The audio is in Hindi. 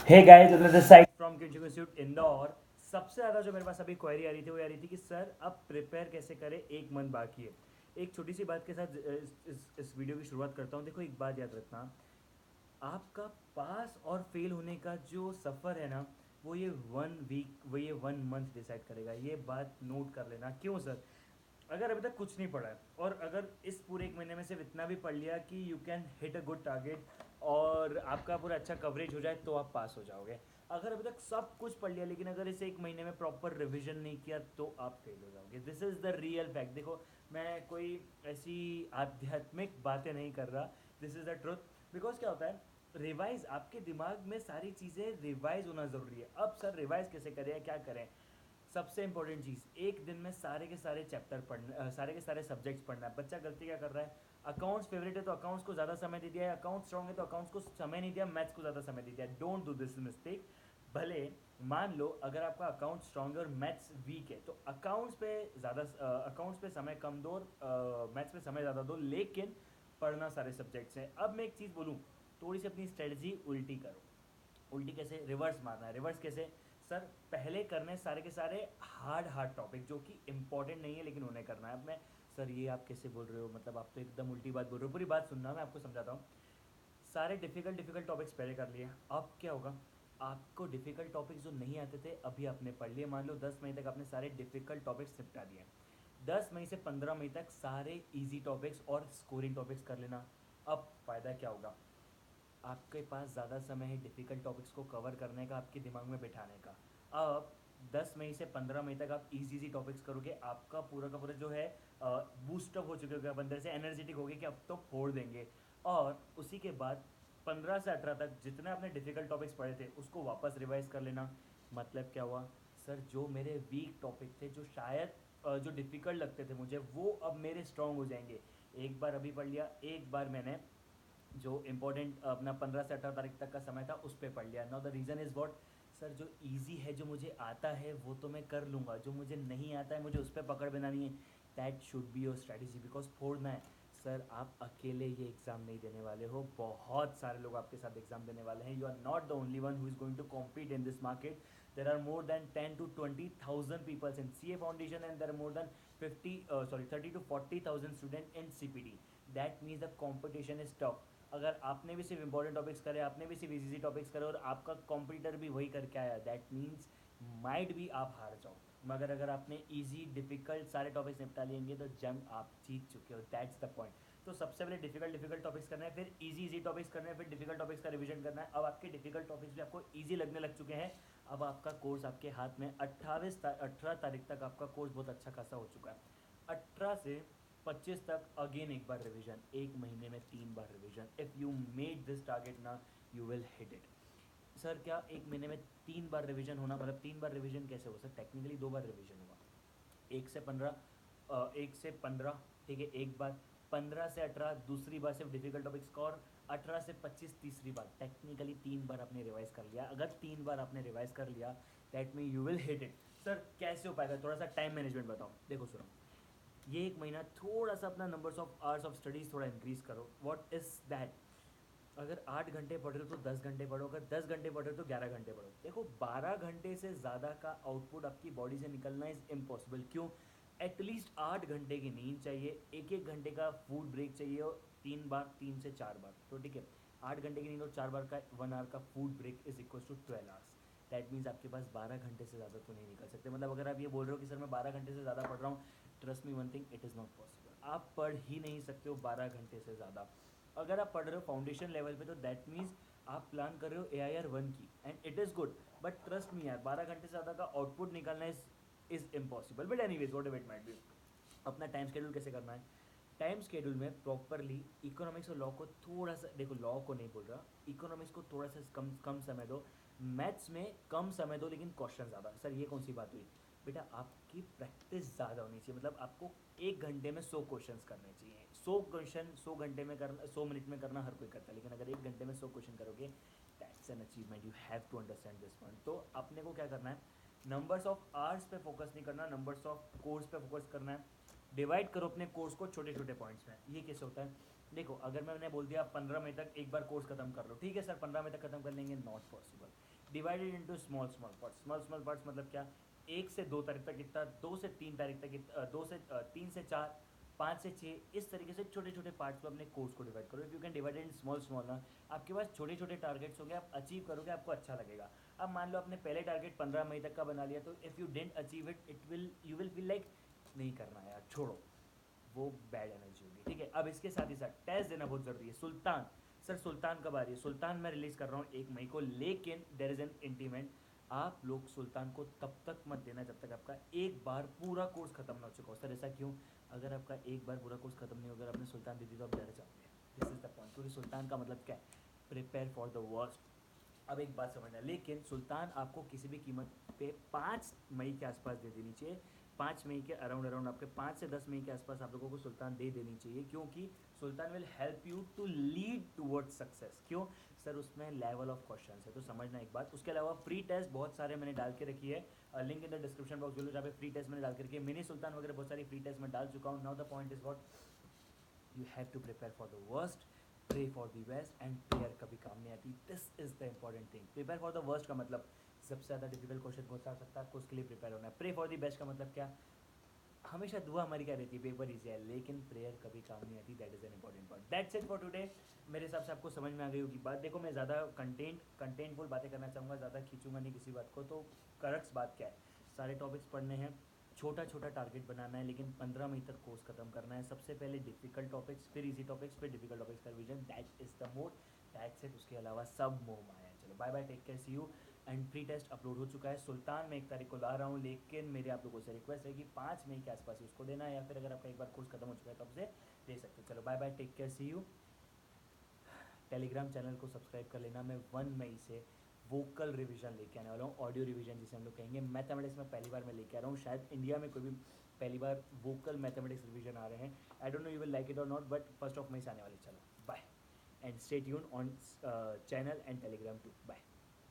Hey guys, this side from coaching institute Indore. सबसे ज़्यादा जो मेरे पास अभी क्वेरी आ रही थी वो आ रही थी कि सर अब प्रिपेयर कैसे करें, एक मंथ बाकी है। एक छोटी सी बात के साथ इस वीडियो की शुरुआत करता हूँ। देखो, एक बात याद रखना, आपका पास और फेल होने का जो सफ़र है ना, वो ये 1 वीक, वो ये 1 मंथ डिसाइड करेगा। ये बात नोट कर लेना। क्यों सर? अगर अभी तक कुछ नहीं पढ़ा है और अगर इस पूरे एक महीने में सिर्फ इतना भी पढ़ लिया कि you can hit a good target और आपका पूरा अच्छा कवरेज हो जाए, तो आप पास हो जाओगे। अगर अभी तक सब कुछ पढ़ लिया लेकिन अगर इसे एक महीने में प्रॉपर रिविजन नहीं किया, तो आप फेल हो जाओगे। This is the real fact. देखो, मैं कोई ऐसी आध्यात्मिक बातें नहीं कर रहा, this is the truth. Because क्या होता है, रिवाइज, आपके दिमाग में सारी चीज़ें रिवाइज होना ज़रूरी है। अब सर रिवाइज कैसे करें, क्या करें? सबसे इंपॉर्टेंट चीज़, एक दिन में सारे के सारे चैप्टर पढ़ना, सारे के सारे सब्जेक्ट्स पढ़ना है। बच्चा गलती क्या कर रहा है? अकाउंट्स फेवरेट है तो अकाउंट्स को ज़्यादा समय दे दिया है, अकाउंट्स स्ट्रॉन्ग है तो अकाउंट्स को समय नहीं दिया, मैथ्स को ज़्यादा समय दे दिया। Don't do this mistake. भले मान लो अगर आपका अकाउंट स्ट्रॉन्ग है और मैथ्स वीक है, तो अकाउंट्स पे समय कम दो और मैथ्स पे समय ज़्यादा दो, लेकिन पढ़ना सारे सब्जेक्ट्स हैं। अब मैं एक चीज़ बोलूँ, थोड़ी सी अपनी स्ट्रेटजी उल्टी करो। उल्टी कैसे? रिवर्स मारना है। रिवर्स कैसे? सर पहले करने सारे के सारे हार्ड हार्ड टॉपिक जो कि इंपॉर्टेंट नहीं है लेकिन उन्हें करना है। अब मैं, सर ये आप कैसे बोल रहे हो, मतलब आप तो एकदम उल्टी बात बोल रहे हो। पूरी बात सुनना, मैं आपको समझाता हूँ। सारे डिफिकल्ट डिफिकल्ट टॉपिक्स पहले कर लिए। अब क्या होगा? आपको डिफिकल्ट टॉपिक्स जो नहीं आते थे अभी आपने पढ़ लिए। मान लो 10 मई तक आपने सारे डिफिकल्ट टॉपिक्स निपटा दिए। 10 मई से 15 मई तक सारे इजी टॉपिक्स और स्कोरिंग टॉपिक्स कर लेना। अब फ़ायदा क्या होगा? आपके पास ज़्यादा समय है डिफ़िकल्ट टॉपिक्स को कवर करने का, आपके दिमाग में बिठाने का। अब 10 मई से 15 मई तक आप इजी इजी टॉपिक्स करोगे, आपका पूरा का पूरा जो है बूस्टअप हो चुके होगा, आप अंदर से एनर्जेटिक होगे कि अब तो फोड़ देंगे। और उसी के बाद 15 से 18 तक जितने आपने डिफ़िकल्ट टॉपिक्स पढ़े थे उसको वापस रिवाइज कर लेना। मतलब क्या हुआ? सर जो मेरे वीक टॉपिक थे, जो शायद जो डिफ़िकल्ट लगते थे मुझे, वो अब मेरे स्ट्रॉन्ग हो जाएंगे। एक बार अभी पढ़ लिया, एक बार मैंने जो इम्पोर्टेंट अपना 15 से 18 तारीख तक का समय था उस पर पढ़ लिया। Now the reason is what? Sir जो इजी है, जो मुझे आता है वो तो मैं कर लूँगा, जो मुझे नहीं आता है मुझे उस पर पकड़ बनानी है। That should be your strategy, because फोड़ना है। सर आप अकेले ये एग्ज़ाम नहीं देने वाले हो, बहुत सारे लोग आपके साथ एग्ज़ाम देने वाले हैं। You are not the only one who is going to compete in this market. There are more than 10 to 20,000 peoples in C A foundation and there are more than 30 to 40,000 student in C P T. That means the competition is tough. अगर आपने भी सिर्फ इंपॉर्टेंट टॉपिक्स करे, आपने भी सिर्फ इजी टॉपिक्स करे और आपका कॉम्पिटिटर भी वही करके आया, दैट मीन्स माइट भी आप हार जाओ। मगर अगर आपने इजी डिफिकल्ट सारे टॉपिक्स निपटा लेंगे तो जंग आप जीत चुके हो। That's the point. तो सबसे पहले डिफिकल्ट डिफिकल्ट टॉपिक्स करना है, फिर इजी इजी टॉपिक्स करना है, फिर डिफिकल्ट टॉपिक्स का रिवीजन करना है। अब आपके डिफिकल्ट टॉपिक्स भी आपको इजी लगने लग चुके हैं। अब आपका कोर्स आपके हाथ में। 18 तारीख तक आपका कोर्स बहुत अच्छा खासा हो चुका है। 18 से 25 तक अगेन एक बार रिवीजन, एक महीने में 3 बार revision. If you made this target ना, you will hit it. Sir क्या एक महीने में 3 बार रिवीजन होना, मतलब 3 बार रिवीजन कैसे हो सर? टेक्निकली 2 बार रिवीजन होगा। 1 से 15, ठीक है, एक बार। 15 से 18 दूसरी बार सिर्फ डिफिकल्ट टॉपिक्स का, और 18 से 25 तीसरी बार। टेक्निकली 3 बार आपने रिवाइज कर लिया। अगर 3 बार आपने रिवाइज कर लिया, that mean you will hit it. Sir कैसे हो पाएगा? थोड़ा सा टाइम मैनेजमेंट बताओ। देखो सुनो, ये एक महीना थोड़ा सा अपना numbers of hours of studies थोड़ा इंक्रीज करो। What is that? अगर 8 घंटे पढ़ रहे हो तो 10 घंटे पढ़ो, अगर 10 घंटे पढ़ रहे हो तो 11 घंटे पढ़ो। देखो, 12 घंटे से ज़्यादा का आउटपुट आपकी बॉडी से निकलना इज़ इम्पॉसिबल। क्यों? एटलीस्ट 8 घंटे की नींद चाहिए, एक एक घंटे का फूड ब्रेक चाहिए, और 3 बार, 3 से 4 बार, तो ठीक है। 8 घंटे की नींद और 4 बार का 1 आवर का food break is equal to 12 hours. That means आपके पास 12 घंटे से ज़्यादा तो नहीं निकल सकते। मतलब अगर आप ये बोल रहे हो कि सर मैं 12 घंटे से ज़्यादा पढ़ रहा हूँ, trust me one thing, it is not possible. आप पढ़ ही नहीं सकते हो 12 घंटे से ज़्यादा। अगर आप पढ़ रहे हो फाउंडेशन लेवल पे, तो दैट मीन्स आप प्लान कर रहे हो AIR 1 की, and it is good. But trust me यार, 12 घंटे से ज़्यादा का आउटपुट निकालना is impossible. But any ways, what ever it might be. अपना टाइम शेड्यूल कैसे करना है? टाइम शेड्यूल में प्रॉपरली इकोनॉमिक्स और लॉ को थोड़ा सा देखो, लॉ को नहीं बोल रहा, इकोनॉमिक्स को थोड़ा सा कम कम समय दो, मैथ्स में कम समय दो लेकिन क्वेश्चन ज़्यादा। सर ये कौन सी बात हुई? बेटा आपकी प्रैक्टिस ज़्यादा होनी चाहिए। मतलब आपको 1 घंटे में 100 क्वेश्चन करने चाहिए। 100 क्वेश्चन 100 घंटे में करना, 100 मिनट में करना हर कोई करता है, लेकिन अगर 1 घंटे में 100 क्वेश्चन करोगे, that's an achievement. You have to understand this point. तो अपने को क्या करना है? नंबर्स ऑफ आवर्स पे फोकस नहीं करना, नंबर्स ऑफ कोर्स पे फोकस करना है। डिवाइड करो अपने कोर्स को छोटे छोटे पॉइंट्स में। ये कैसे होता है? देखो, अगर मैंने बोल दिया 15 मई तक एक बार कोर्स खत्म कर लो, ठीक है सर 15 मई तक खत्म कर लेंगे, not possible. Divided into small small parts. Small small parts मतलब क्या, 1 से 2 तारीख तक कितना, 2 से 3 तारीख तक कितना, 3 से 4, 5 से 6, इस तरीके से छोटे छोटे पार्ट्स में अपने कोर्स को डिवाइड करो। If you can divide in small small ना, आपके पास छोटे छोटे टारगेट्स होंगे, आप अचीव करोगे, आपको अच्छा लगेगा। अब मान लो आपने पहले टारगेट 15 मई तक का बना लिया, तो if you don't achieve it, it will you will feel like नहीं करना यार, छोड़ो, वो बैड एनर्जी होगी। ठीक है, अब इसके साथ ही साथ टेस्ट देना बहुत ज़रूरी है। सुल्तान, सर सुल्तान कब आ रही है? सुल्तान मैं रिलीज़ कर रहा हूँ 1 मई को, लेकिन देर इज़ एन इंटीमेंट, आप लोग सुल्तान को तब तक मत देना जब तक आपका एक बार पूरा कोर्स खत्म ना हो चुका हो। सर ऐसा क्यों? अगर आपका एक बार पूरा कोर्स खत्म नहीं होगा, अगर आपने सुल्तान दे दी तो आप डर जाओगे। दिस इज द पॉइंट, क्योंकि सुल्तान का मतलब क्या है? Prepare for the worst. अब एक बात समझना, लेकिन सुल्तान आपको किसी भी कीमत पे 5 मई के आसपास दे देनी चाहिए। 5 मई के अराउंड अराउंड आपके 5 से 10 मई के आसपास आप लोगों को सुल्तान दे देनी चाहिए, क्योंकि सुल्तान will help you to lead towards success. क्यों? सर उसमें लेवल ऑफ क्वेश्चन है, तो समझना एक बात। उसके अलावा फ्री टेस्ट बहुत सारे मैंने डाल के रखी है, link in the description box, जहाँ पे फ्री टेस्ट मैंने डाल के रखी है। मिनी सुल्तान वगैरह बहुत सारी फ्री टेस्ट मैं डाल चुका हूँ। Now the point is what, you have to prepare for the worst, pray for the best, and prayer कभी काम नहीं आती। This is the important thing. Prepare for the worst का मतलब सबसे ज़्यादा डिफिकल्ट क्वेश्चन कौन सा आ सकता है, आपको उसके लिए प्रिपेयर होना है। प्रे फॉर द बेस्ट का मतलब क्या, हमेशा दुआ हमारी क्या रहती है, पेपर इजी है, लेकिन प्रेयर कभी काम नहीं आती। That is an important point. That's it for today. मेरे हिसाब से आपको समझ में आ गई होगी बात। देखो मैं ज़्यादा कंटेंटफुल बातें करना चाहूँगा, ज़्यादा खींचूंगा नहीं किसी बात को। तो करक्स बात क्या है, सारे टॉपिक्स पढ़ने हैं, छोटा छोटा टारगेट बनाना है, लेकिन 15 मई तक कोर्स खत्म करना है। सबसे पहले डिफिकल्ट टॉपिक्स, फिर इजी टॉपिक्स, फिर डिफिकल्ट टॉपिक्स का revision. That is the mode, that's it. उसके अलावा सब मोह माया है। चलो bye bye, take care, see you. And pre test upload हो चुका है। सुल्तान मैं 1 तारीख को ला रहा हूँ, लेकिन मेरे आप लोगों से रिक्वेस्ट है कि 5 मई के आसपास ही उसको देना है, या फिर अगर आपका एक बार कोर्स खत्म हो चुका है तो आप उसे दे सकते हो। चलो bye bye, take care, see you. Telegram channel को सब्सक्राइब कर लेना। मैं 1 मई से वोकल रिवीजन लेके आने वाला हूँ, ऑडियो रिवीजन जिसे हम लोग कहेंगे। मैथमेटिक्स में पहली बार मैं लेके आ रहा हूँ, शायद इंडिया में कोई भी पहली बार वोकल मैथमेटिक्स रिवीजन आ रहे हैं। I don't know you will like it और नॉट, बट 1 मई से आने वाले। चलो bye, and stay tuned on channel and Telegram too. Bye.